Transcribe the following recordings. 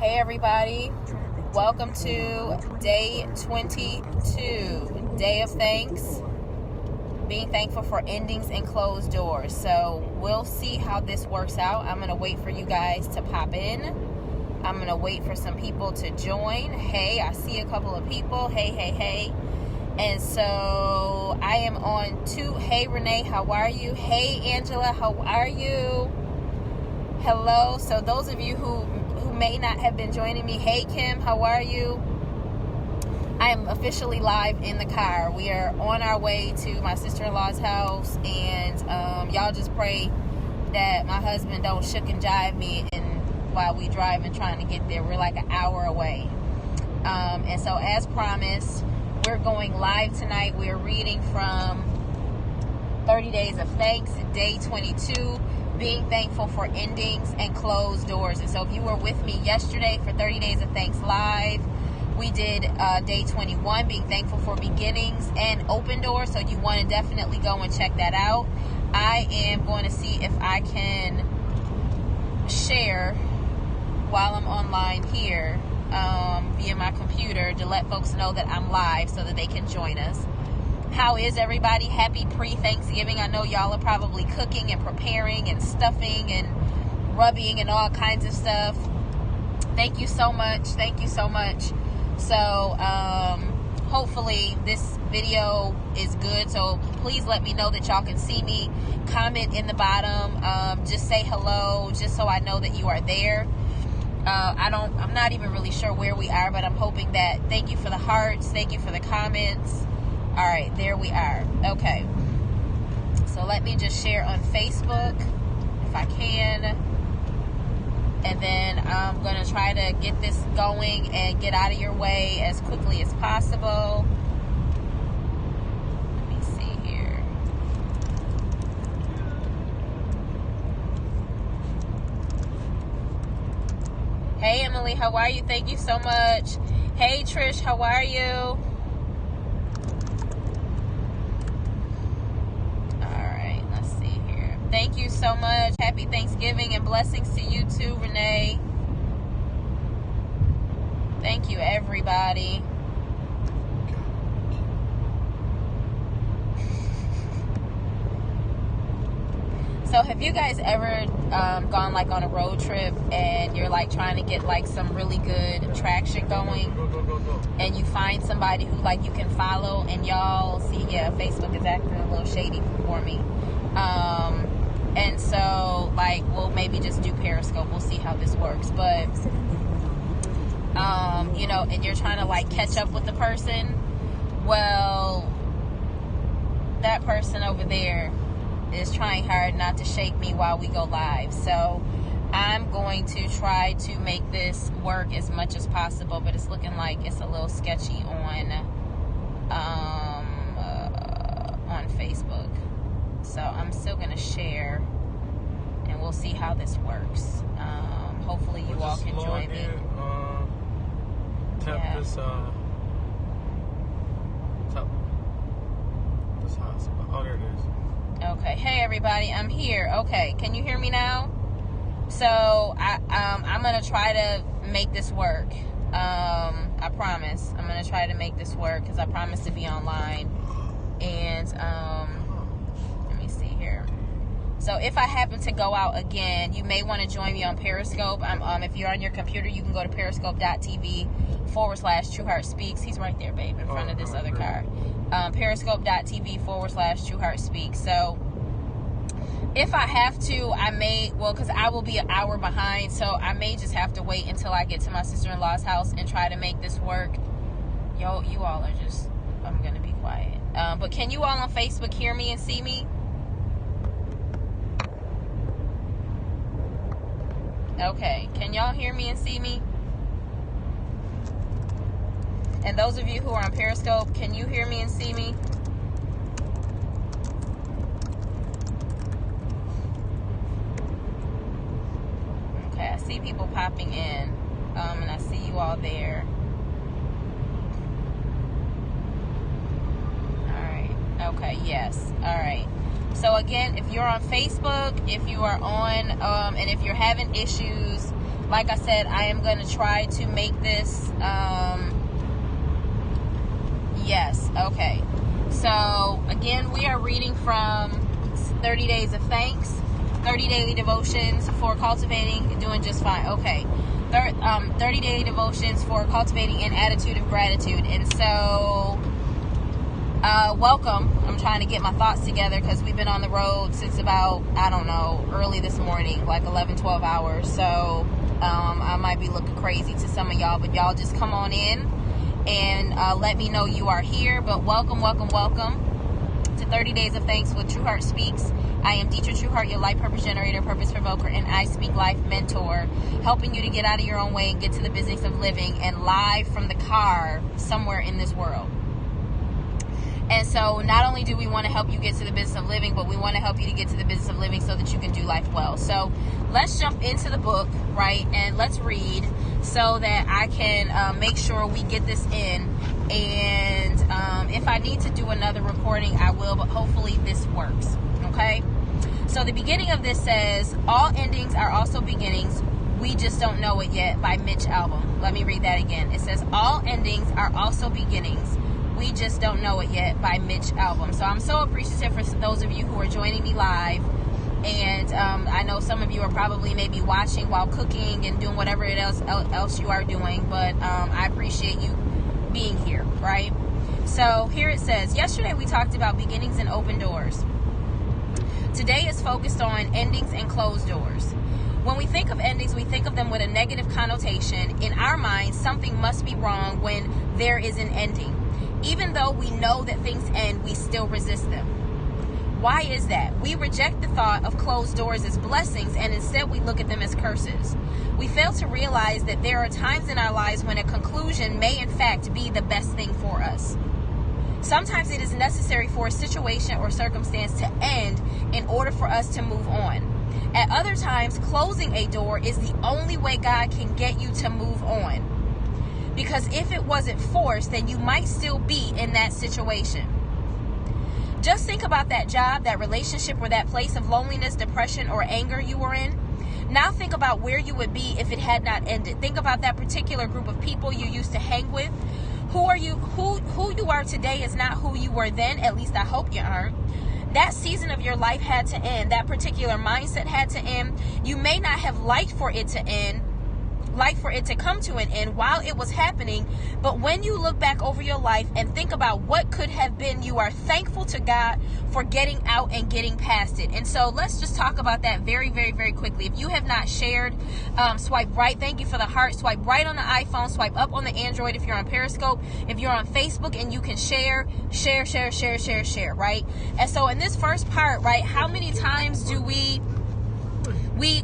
Hey everybody, welcome to Day 22, Day of Thanks, being thankful for endings and closed doors. So we'll see how this works out. I'm going to wait for you guys to pop in. I'm going to wait for some people to join. Hey, I see a couple of people. Hey. And so I am on two. Hey Renee, how are you? Hey Angela, how are you? Hello. So those of you who may not have been joining me, hey Kim, how are you? I am officially live in the car. We are on our way to my sister-in-law's house, and y'all just pray that my husband don't shook and jive me while we drive and trying to get there. We're like an hour away. And so as promised, we're going live tonight. We're reading from 30 Days of Thanks, Day 22, being thankful for endings and closed doors. And so if you were with me yesterday for 30 Days of Thanks Live, we did Day 21, being thankful for beginnings and open doors. So you want to definitely go and check that out. I am going to see if I can share while I'm online here via my computer to let folks know that I'm live so that they can join us. How is everybody? Happy pre-Thanksgiving. I know y'all are probably cooking and preparing and stuffing and rubbing and all kinds of stuff. Thank you so much. So hopefully this video is good. So please let me know that y'all can see me. Comment in the bottom. Just say hello, just so I know that you are there. I'm not even really sure where we are, but I'm hoping that. Thank you for the hearts. Thank you for the comments. All right, there we are. Okay. So let me just share on Facebook if I can. And then I'm going to try to get this going and get out of your way as quickly as possible. Let me see here. Hey, Emily, how are you? Thank you so much. Hey, Trish, how are you? Thank you so much. Happy Thanksgiving and blessings to you too, Renee. Thank you, everybody. So have you guys ever gone like on a road trip and you're like trying to get like some really good traction going, and you find somebody who like you can follow, and y'all see, yeah, Facebook is acting a little shady for me. And so, like, we'll maybe just do Periscope. We'll see how this works. But, you know, and you're trying to, like, catch up with the person. Well, that person over there is trying hard not to shake me while we go live. So, I'm going to try to make this work as much as possible. But it's looking like it's a little sketchy on Facebook. So I'm still going to share, and we'll see how this works. Hopefully you all can join me. Tap this hotspot. Oh, there it is. Okay. Hey, everybody. I'm here. Okay. Can you hear me now? So I'm going to try to make this work. I promise. I'm going to try to make this work because I promise to be online. And so if I happen to go out again, you may want to join me on Periscope. If you're on your computer, you can go to periscope.tv/Trueheart Speaks. He's right there, babe, in front of this other car. Periscope.tv/Trueheart Speaks. So if I have to, because I will be an hour behind, so I may just have to wait until I get to my sister-in-law's house and try to make this work. Yo, you all are just, I'm going to be quiet. But can you all on Facebook hear me and see me? Okay, can y'all hear me and see me? And those of you who are on Periscope, can you hear me and see me? Okay, I see people popping in, and I see you all there. All right, okay, yes, all right. So again, if you're on Facebook, if you are on, and if you're having issues like I said, I am going to try to make this, yes, okay. So, again, we are reading from 30 Days of Thanks, 30 Daily Devotions for Cultivating, Doing Just Fine. Okay, 30 Daily Devotions for Cultivating an Attitude of Gratitude. And so, welcome. I'm trying to get my thoughts together because we've been on the road since about, I don't know, early this morning, like 11, 12 hours. So, I might be looking crazy to some of y'all, but y'all just come on in and let me know you are here. But welcome to 30 Days of Thanks with Trueheart Speaks. I am Detra Trueheart, your life purpose generator, purpose provoker, and I Speak Life mentor, helping you to get out of your own way and get to the business of living, and live from the car somewhere in this world. And so not only do we want to help you get to the business of living, but we want to help you to get to the business of living so that you can do life well. So let's jump into the book, right? And let's read so that I can make sure we get this in. And if I need to do another recording, I will, but hopefully this works, okay? So the beginning of this says, all endings are also beginnings. We just don't know it yet, by Mitch Albom. Let me read that again. It says, all endings are also beginnings. We just don't know it yet, by Mitch Albom. So I'm so appreciative for those of you who are joining me live. And I know some of you are probably maybe watching while cooking and doing whatever else you are doing. But I appreciate you being here, right? So here it says, yesterday we talked about beginnings and open doors. Today is focused on endings and closed doors. When we think of endings, we think of them with a negative connotation. In our minds, something must be wrong when there is an ending. Even though we know that things end, we still resist them. Why is that? We reject the thought of closed doors as blessings, and instead we look at them as curses. We fail to realize that there are times in our lives when a conclusion may in fact be the best thing for us. Sometimes it is necessary for a situation or circumstance to end in order for us to move on. At other times, closing a door is the only way God can get you to move on. Because if it wasn't forced, then you might still be in that situation. Just think about that job, that relationship, or that place of loneliness, depression, or anger you were in. Now think about where you would be if it had not ended. Think about that particular group of people you used to hang with. Who you are today is not who you were then. At least I hope you aren't. That season of your life had to end. That particular mindset had to end. You may not have liked for it to end, like for it to come to an end while it was happening, but when you look back over your life and think about what could have been, you are thankful to God for getting out and getting past it. And so let's just talk about that very, very, very quickly. If you have not shared, swipe right. Thank you for the heart. Swipe right on the iPhone, swipe up on the Android if you're on Periscope, if you're on Facebook, and you can share, right? And so in this first part, right, how many times do we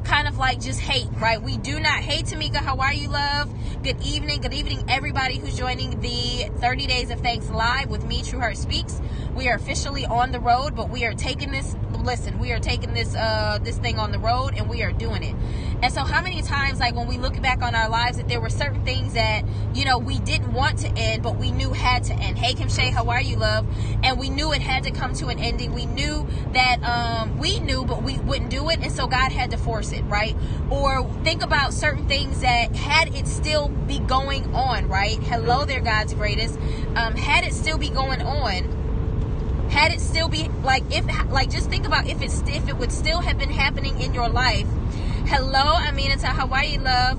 kind of like just hate, right? We do not hate. Tamika, how are you, love? Good evening, everybody who's joining the 30 Days of Thanks live with me, Trueheart Speaks. We are officially on the road, but we are taking this, this thing on the road, and we are doing it. And so how many times, like when we look back on our lives, that there were certain things that, you know, we didn't want to end, but we knew had to end. Hey, Kim Shay, how are you, love? And we knew it had to come to an ending. We knew that, we knew, but we wouldn't do it. And so God had to force it, right? Or think about certain things that had it still be going on, right? Hello there, God's greatest. Had it still be going on, had it still be just think about if it would still have been happening in your life. Hello, Aminata, how are you, love?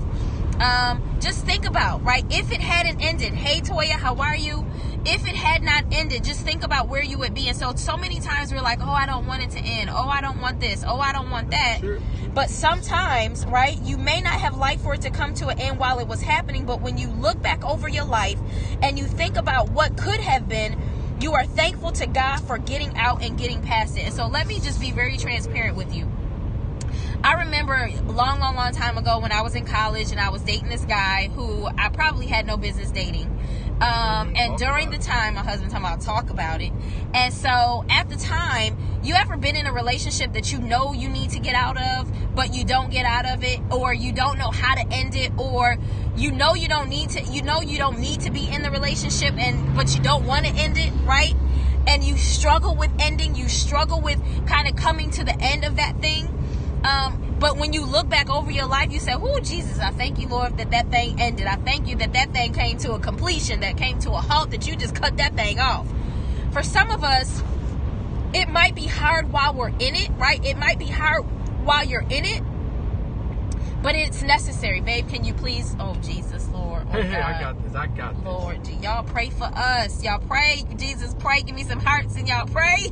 Just think about, right? If it hadn't ended. Hey, Toya, how are you? If it had not ended, just think about where you would be. And so many times we're like, oh, I don't want it to end. Oh, I don't want this. Oh, I don't want that. Sure. But sometimes, right, you may not have liked for it to come to an end while it was happening. But when you look back over your life and you think about what could have been, you are thankful to God for getting out and getting past it. And so let me just be very transparent with you. I remember a long time ago when I was in college and I was dating this guy who I probably had no business dating. And during the time, my husband told me I'll talk about it. And so at the time, you ever been in a relationship that you know you need to get out of, but you don't get out of it, or you don't know how to end it, or you know you don't need to be in the relationship, but you don't want to end it, right? And you struggle with ending, you struggle with kind of coming to the end of that thing. But when you look back over your life, you say, oh, Jesus, I thank you, Lord, that thing ended. I thank you that thing came to a completion, that came to a halt, that you just cut that thing off. For some of us, it might be hard while we're in it, right? It might be hard while you're in it, but it's necessary. Babe, can you please? Oh, Jesus, Lord. Oh, hey, I got this. Lord, y'all pray for us. Y'all pray. Jesus, pray. Give me some hearts and y'all pray.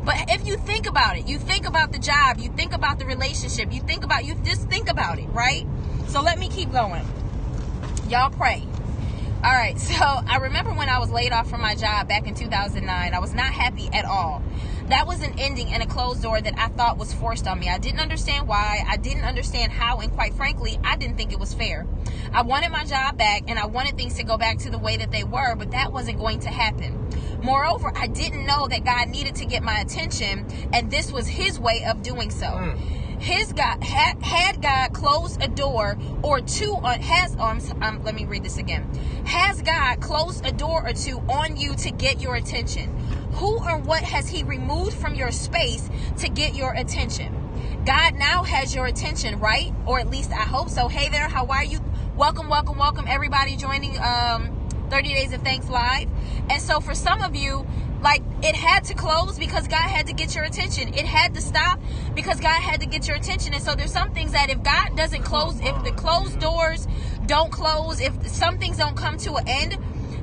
But if you think about it, you think about the job, you think about the relationship, you just think about it, right? So let me keep going. Y'all pray. All right, so I remember when I was laid off from my job back in 2009, I was not happy at all. That was an ending and a closed door that I thought was forced on me. I didn't understand why. I didn't understand how. And quite frankly, I didn't think it was fair. I wanted my job back and I wanted things to go back to the way that they were, but that wasn't going to happen. Moreover, I didn't know that God needed to get my attention, and this was his way of doing so. Had God closed a door or two on let me read this again. Has God closed a door or two on you to get your attention? Who or what has he removed from your space to get your attention? God now has your attention, right? Or at least I hope so. Hey there, how are you? Welcome everybody joining 30 Days of Thanks Live. And so for some of you, like, it had to close because God had to get your attention. It had to stop because God had to get your attention. And so there's some things that if God doesn't close, if the closed doors don't close, if some things don't come to an end,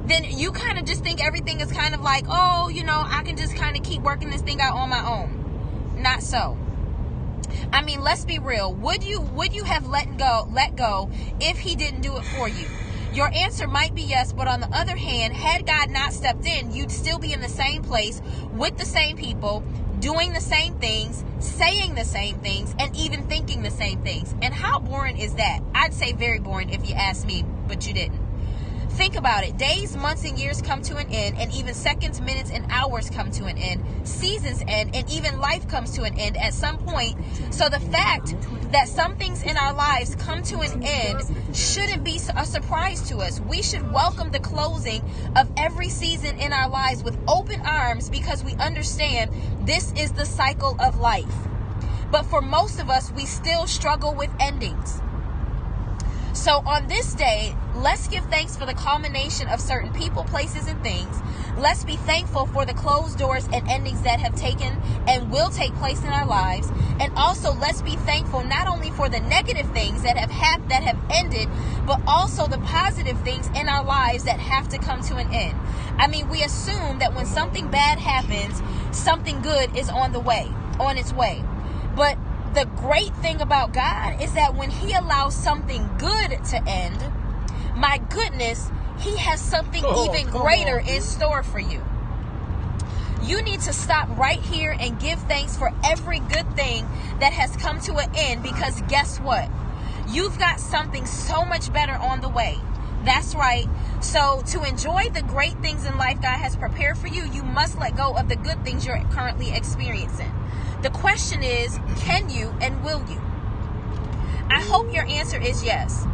then you kind of just think everything is kind of like, oh, I can just kind of keep working this thing out on my own. Not so. I mean, let's be real. Would you have let go if he didn't do it for you? Your answer might be yes, but on the other hand, had God not stepped in, you'd still be in the same place with the same people, doing the same things, saying the same things, and even thinking the same things. And how boring is that? I'd say very boring if you asked me, but you didn't. Think about it. Days, months, and years come to an end, and even seconds, minutes, and hours come to an end. Seasons end, and even life comes to an end at some point. So the fact that some things in our lives come to an end shouldn't be a surprise to us. We should welcome the closing of every season in our lives with open arms because we understand this is the cycle of life. But for most of us, we still struggle with endings. So on this day, let's give thanks for the culmination of certain people, places, and things. Let's be thankful for the closed doors and endings that have taken and will take place in our lives. And also, let's be thankful not only for the negative things that have ended, but also the positive things in our lives that have to come to an end. I mean, we assume that when something bad happens, something good is on its way. But the great thing about God is that when he allows something good to end, my goodness, he has something even greater in store for you. You need to stop right here and give thanks for every good thing that has come to an end, because guess what? You've got something so much better on the way. That's right. So to enjoy the great things in life God has prepared for you, you must let go of the good things you're currently experiencing. The question is, can you and will you? I hope your answer is yes.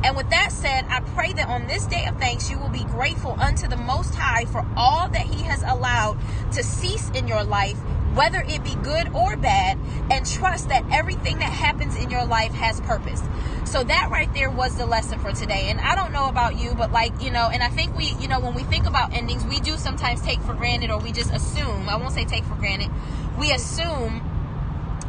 And with that said, I pray that on this day of thanks, you will be grateful unto the Most High for all that he has allowed to cease in your life, whether it be good or bad, and trust that everything that happens in your life has purpose. So that right there was the lesson for today. And I don't know about you, but and I think we, when we think about endings, we do sometimes take for granted, or we just assume, I won't say take for granted, we assume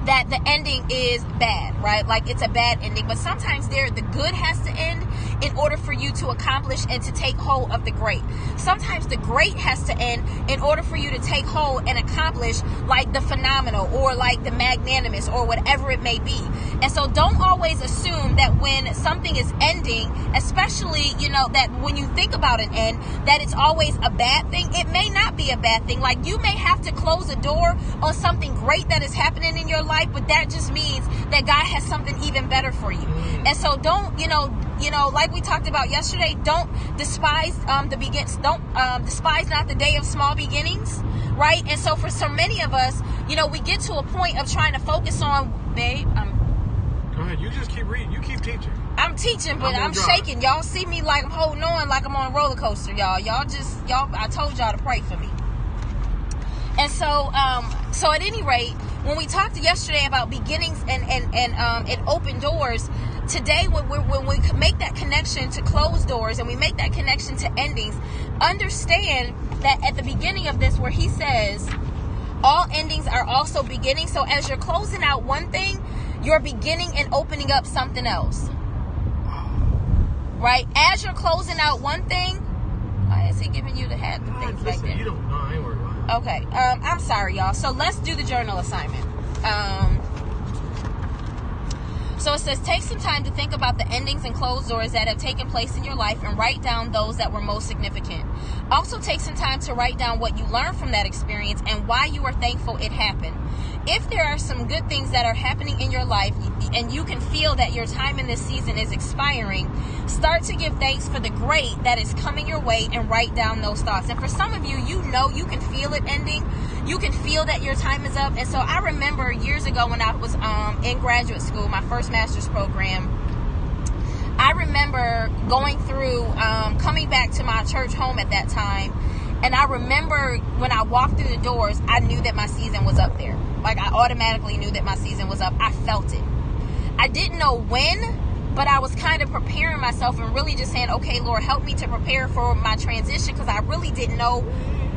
that the ending is bad, right? Like it's a bad ending. But sometimes the good has to end in order for you to accomplish and to take hold of the great. Sometimes the great has to end in order for you to take hold and accomplish like the phenomenal or like the magnanimous or whatever it may be. And so don't always assume that when something is ending, especially, that when you think about an end, that it's always a bad thing. It may not be a bad thing. Like you may have to close a door on something great that is happening in your life, but that just means that God has something even better for you. And so don't, like we talked about yesterday, don't despise despise not the day of small beginnings, right? And so for so many of us, we get to a point of trying to focus on, babe, go ahead, you just keep reading, you keep teaching. I'm teaching, but I'm shaking. Y'all see me like I'm holding on like I'm on a roller coaster, y'all. I told y'all to pray for me. And so at any rate, when we talked yesterday about beginnings and open doors, today when we make that connection to closed doors and we make that connection to endings, understand that at the beginning of this, where he says all endings are also beginnings. So as you're closing out one thing, you're beginning and opening up something else. Right? As you're closing out one thing, why is he giving you the hat and things like that? You don't know. I ain't worried about it. Okay. I'm sorry, y'all. So let's do the journal assignment. So it says, take some time to think about the endings and closed doors that have taken place in your life and write down those that were most significant. Also take some time to write down what you learned from that experience and why you are thankful it happened. If there are some good things that are happening in your life and you can feel that your time in this season is expiring, start to give thanks for the great that is coming your way and write down those thoughts. And for some of you, you know you can feel it ending. You can feel that your time is up. And so I remember years ago when I was in graduate school, my first master's program, I remember going through, coming back to my church home at that time. And I remember when I walked through the doors, I knew that my season was up there. Like, I automatically knew that my season was up. I felt it. I didn't know when, but I was kind of preparing myself and really just saying, okay, Lord, help me to prepare for my transition, because I really didn't know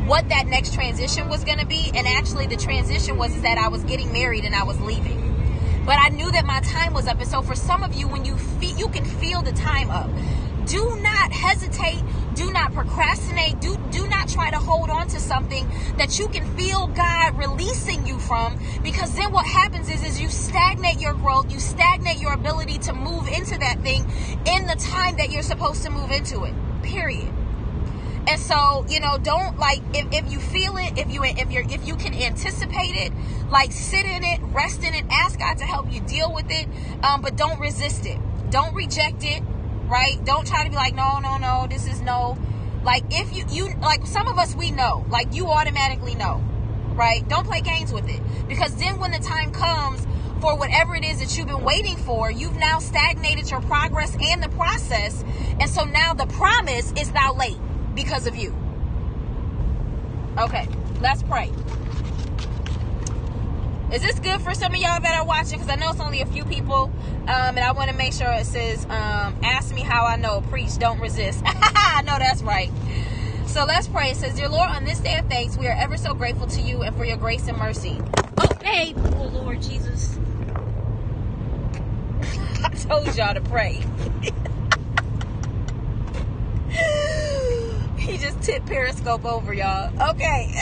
what that next transition was going to be. And actually the transition was that I was getting married and I was leaving. But I knew that my time was up. And so for some of you, when you can feel the time up, do not hesitate. Do not procrastinate. Do not try to hold on to something that you can feel God releasing you from, because then what happens is you stagnate your growth. You stagnate your ability to move into that thing in the time that you're supposed to move into it, period. And so, don't, like, if you feel it, if you can anticipate it, like, sit in it, rest in it, ask God to help you deal with it, but don't resist it. Don't reject it. Right? Don't try to be like, no, this is no. Like, if you like, some of us, we know, like, you automatically know, right? Don't play games with it, because then when the time comes for whatever it is that you've been waiting for, you've now stagnated your progress and the process. And so now the promise is now late because of you. Okay, let's pray. Is this good for some of y'all that are watching? Because I know it's only a few people. And I want to make sure it says, ask me how I know. Preach, don't resist. I know that's right. So let's pray. It says, dear Lord, on this day of thanks, we are ever so grateful to you and for your grace and mercy. Oh, babe. Oh, Lord Jesus. I told y'all to pray. He just tipped Periscope over, y'all. Okay.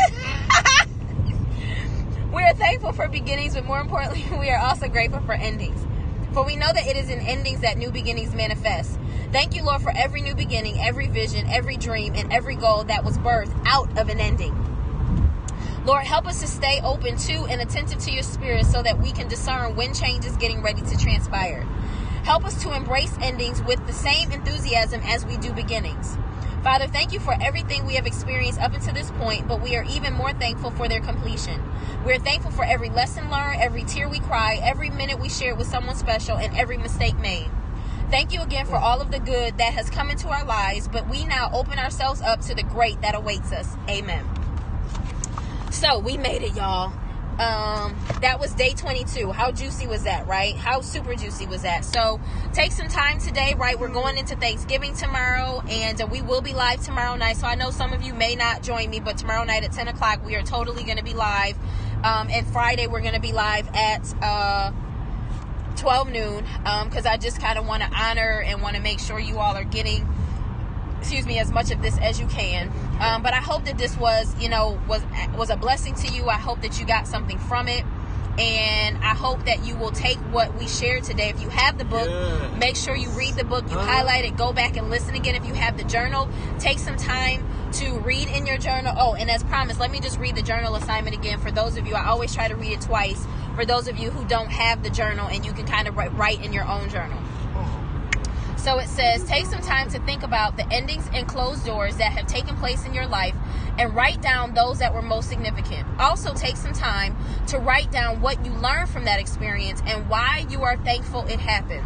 We are thankful for beginnings, but more importantly, we are also grateful for endings. For we know that it is in endings that new beginnings manifest. Thank you, Lord, for every new beginning, every vision, every dream, and every goal that was birthed out of an ending. Lord, help us to stay open to and attentive to your spirit so that we can discern when change is getting ready to transpire. Help us to embrace endings with the same enthusiasm as we do beginnings. Father, thank you for everything we have experienced up until this point, but we are even more thankful for their completion. We are thankful for every lesson learned, every tear we cried, every minute we shared with someone special, and every mistake made. Thank you again for all of the good that has come into our lives, but we now open ourselves up to the great that awaits us. Amen. So we made it, y'all. That was day 22. How juicy was that, right? How super juicy was that? So take some time today, right? We're going into Thanksgiving tomorrow, and we will be live tomorrow night. So I know some of you may not join me, but tomorrow night at 10 o'clock, we are totally going to be live. And Friday, we're going to be live at 12 noon, because I just kind of want to honor and want to make sure you all are getting, as much of this as you can. But I hope that this was a blessing to you. I hope that you got something from it. And I hope that you will take what we shared today. If you have the book, make sure you read the book. You highlight it, go back and listen again. If you have the journal, take some time to read in your journal. Oh, and as promised, let me just read the journal assignment again. For those of you, I always try to read it twice. For those of you who don't have the journal, and you can kind of write in your own journal. So it says, take some time to think about the endings and closed doors that have taken place in your life and write down those that were most significant. Also take some time to write down what you learned from that experience and why you are thankful it happened.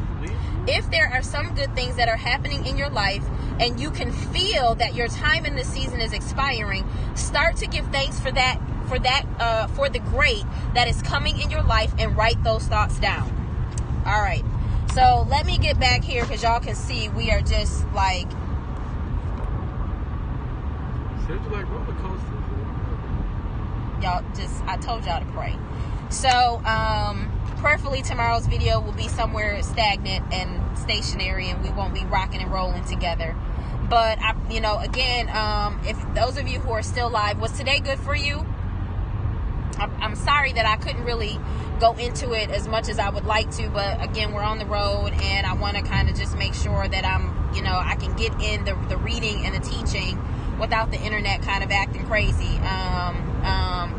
If there are some good things that are happening in your life and you can feel that your time in this season is expiring, start to give thanks for that for that, for the great that is coming in your life, and write those thoughts down. All right. So let me get back here because y'all can see we are just like. Said you like roller coasters. Y'all just, I told y'all to pray. So, prayerfully tomorrow's video will be somewhere stagnant and stationary, and we won't be rocking and rolling together. But, again, if those of you who are still live, was today good for you? I'm sorry that I couldn't really go into it as much as I would like to, but again, we're on the road, and I want to kind of just make sure that I can get in the reading and the teaching without the internet kind of acting crazy.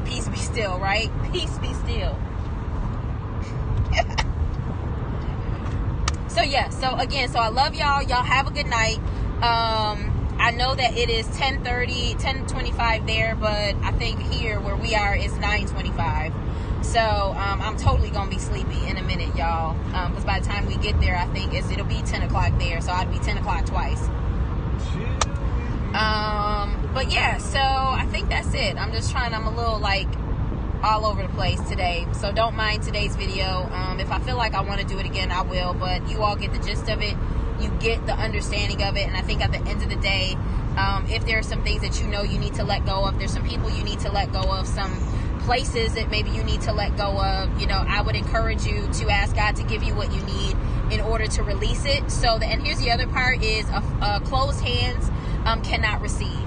Peace be still, right? Peace be still. So I love y'all. Y'all have a good night. I know that it is 10:25 there, but I think here where we are is 9:25. So I'm totally gonna be sleepy in a minute, y'all. Because by the time we get there, I think it'll be 10 o'clock there, so I'd be 10 o'clock twice. But yeah, so I think that's it. I'm a little like all over the place today, so don't mind today's video. If I feel like I want to do it again, I will, but you all get the gist of it. You get the understanding of it, and I think at the end of the day, if there are some things that you need to let go of, there's some people you need to let go of, some places that maybe you need to let go of, I would encourage you to ask God to give you what you need in order to release it. And here's the other part is closed hands cannot receive.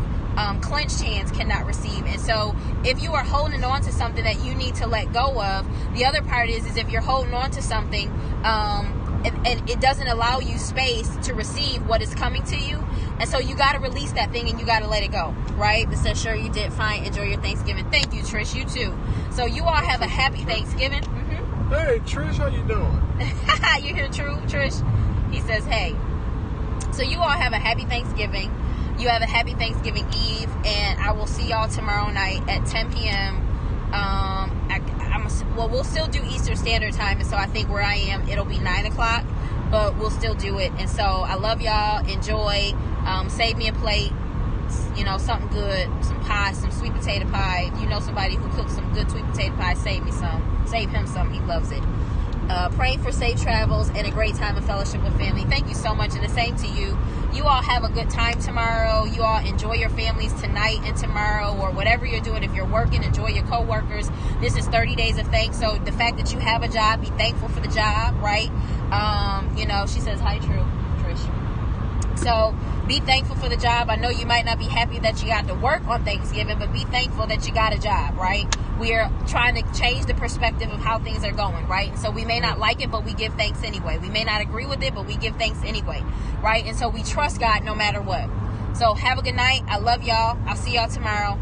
Clenched hands cannot receive. And so if you are holding on to something that you need to let go of, the other part is if you're holding on to something and it doesn't allow you space to receive what is coming to you, and so you got to release that thing and you got to let it go, right? It says, sure, you did fine. Enjoy your Thanksgiving. Thank you, Trish. You too. So you all have a happy Thanksgiving. Mm-hmm. Hey, Trish, how you doing? You hear Trish? He says, hey. So you all have a happy Thanksgiving. You have a happy Thanksgiving Eve, and I will see y'all tomorrow night at 10 p.m. We'll still do Eastern Standard Time, and so I think where I am, it'll be 9 o'clock, but we'll still do it. And so I love y'all. Enjoy. Save me a plate, something good, some pie, some sweet potato pie. If you know somebody who cooks some good sweet potato pie, save me some. Save him some. He loves it. Praying for safe travels and a great time of fellowship with family. Thank you so much, and the same to you. You all have a good time tomorrow. You all enjoy your families tonight and tomorrow, or whatever you're doing. If you're working, enjoy your co-workers. This is 30 days of thanks, so the fact that you have a job, be thankful for the job, right? She says, hi, Trish. So be thankful for the job. I know you might not be happy that you got to work on Thanksgiving, but be thankful that you got a job, right? We are trying to change the perspective of how things are going, right? And so we may not like it, but we give thanks anyway. We may not agree with it, but we give thanks anyway, right? And so we trust God no matter what. So have a good night. I love y'all. I'll see y'all tomorrow.